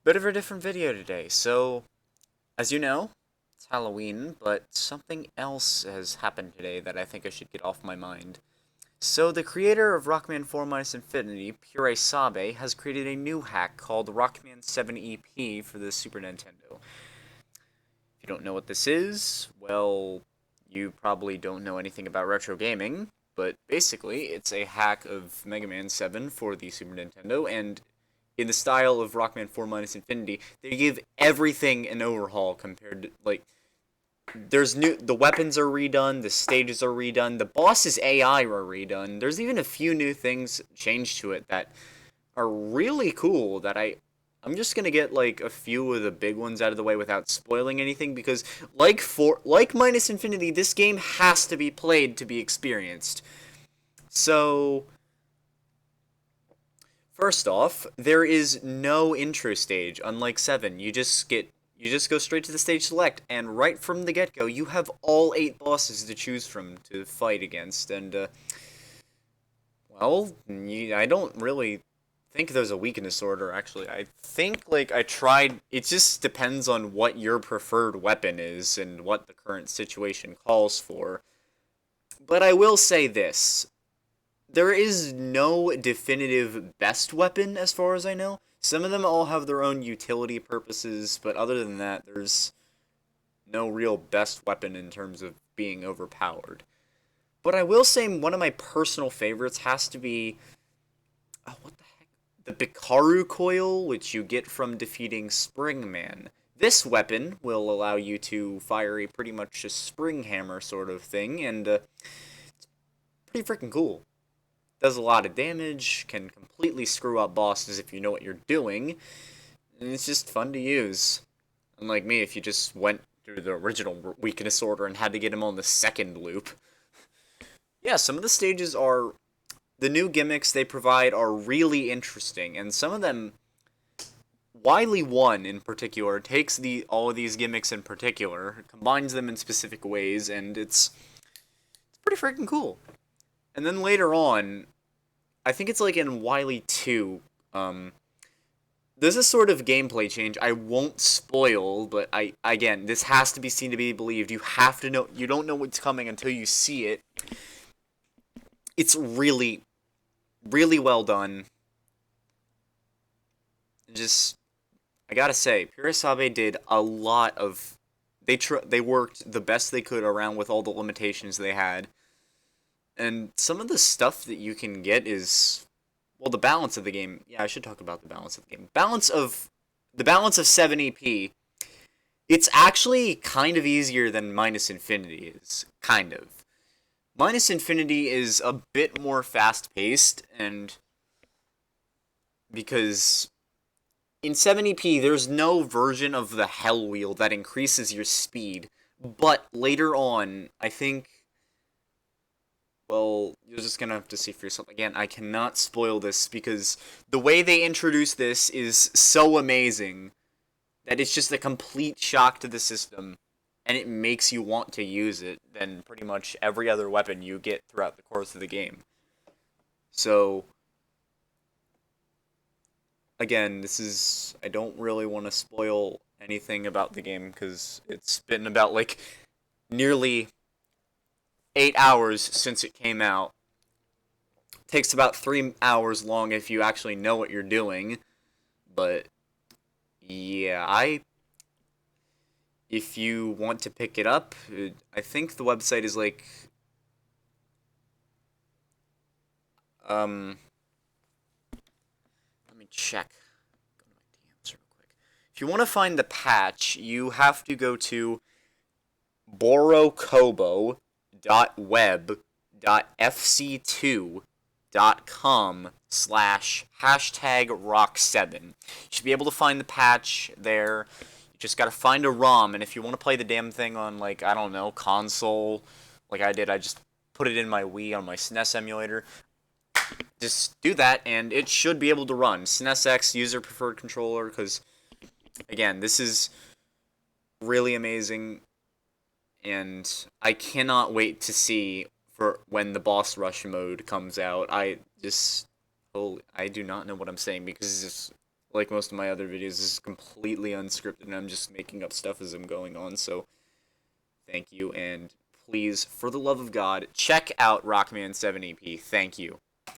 Bit of a different video today. So, as you know, it's Halloween, but something else has happened today that I think I should get off my mind. So, the creator of Rockman 4 minus Infinity, Pure Sabe, has created a new hack called Rockman 7 EP for the Super Nintendo. If you don't know what this is, well, you probably don't know anything about retro gaming, but basically, it's a hack of Mega Man 7 for the Super Nintendo, and in the style of Rockman 4 minus Infinity, they give everything an overhaul compared to, like, the weapons are redone, the stages are redone, the boss's AI are redone. There's even a few new things changed to it that are really cool that I'm just gonna get like a few of the big ones out of the way without spoiling anything because like minus Infinity, this game has to be played to be experienced. So first off, there is no intro stage, unlike 7. You just go straight to the stage select, and right from the get-go, you have all 8 bosses to choose from to fight against, and, well, I don't really think there's a weakness order, actually. I think, like, I tried, it just depends on what your preferred weapon is and what the current situation calls for. But I will say this, there is no definitive best weapon as far as I know. Some of them all have their own utility purposes, but other than that, there's no real best weapon in terms of being overpowered. But I will say one of my personal favorites has to be what the heck? The Bikaru coil, which you get from defeating Springman. This weapon will allow you to fire a pretty much a spring hammer sort of thing, and it's pretty freaking cool. Does a lot of damage, can completely screw up bosses if you know what you're doing, and it's just fun to use. Unlike me, if you just went through the original weakness order and had to get him on the second loop. Yeah, some of the stages are... The new gimmicks they provide are really interesting, and some of them... Wily 1 in particular takes all of these gimmicks in particular, combines them in specific ways, and it's pretty freaking cool. And then later on, I think it's like in Wily 2, there's a sort of gameplay change I won't spoil, but again, this has to be seen to be believed. You have to know, you don't know what's coming until you see it. It's really, really well done. Just, I gotta say, Purisabe did a lot of, they worked the best they could around with all the limitations they had. And some of the stuff that you can get is, well, the balance of the game. Yeah, I should talk about the balance of the game. The balance of 7 EP. It's actually kind of easier than minus Infinity is. Kind of. Minus Infinity is a bit more fast paced, and because in 7 EP there's no version of the Hell Wheel that increases your speed. But later on, I think, well, you're just gonna have to see for yourself. Again, I cannot spoil this because the way they introduce this is so amazing that it's just a complete shock to the system, and it makes you want to use it than pretty much every other weapon you get throughout the course of the game. So, again, this is... I don't really want to spoil anything about the game because it's been about, like, nearly 8 hours since it came out. Takes about 3 hours long if you actually know what you're doing. But yeah, if you want to pick it up, I think the website is like let me check. Go to my DMs real quick. If you want to find the patch, you have to go to borokobo.fc2.com/hashtag rock7. You should be able to find the patch there. You just gotta find a ROM, and if you want to play the damn thing on, like, I don't know, console, like I did, I just put it in my Wii on my SNES emulator. Just do that, and it should be able to run. SNES X user preferred controller, because, again, this is really amazing, and I cannot wait to see for when the boss rush mode comes out. I do not know what I'm saying because like most of my other videos. This is completely unscripted, and I'm just making up stuff as I'm going on. So thank you, and please, for the love of God, check out Rockman 7 EP. Thank you.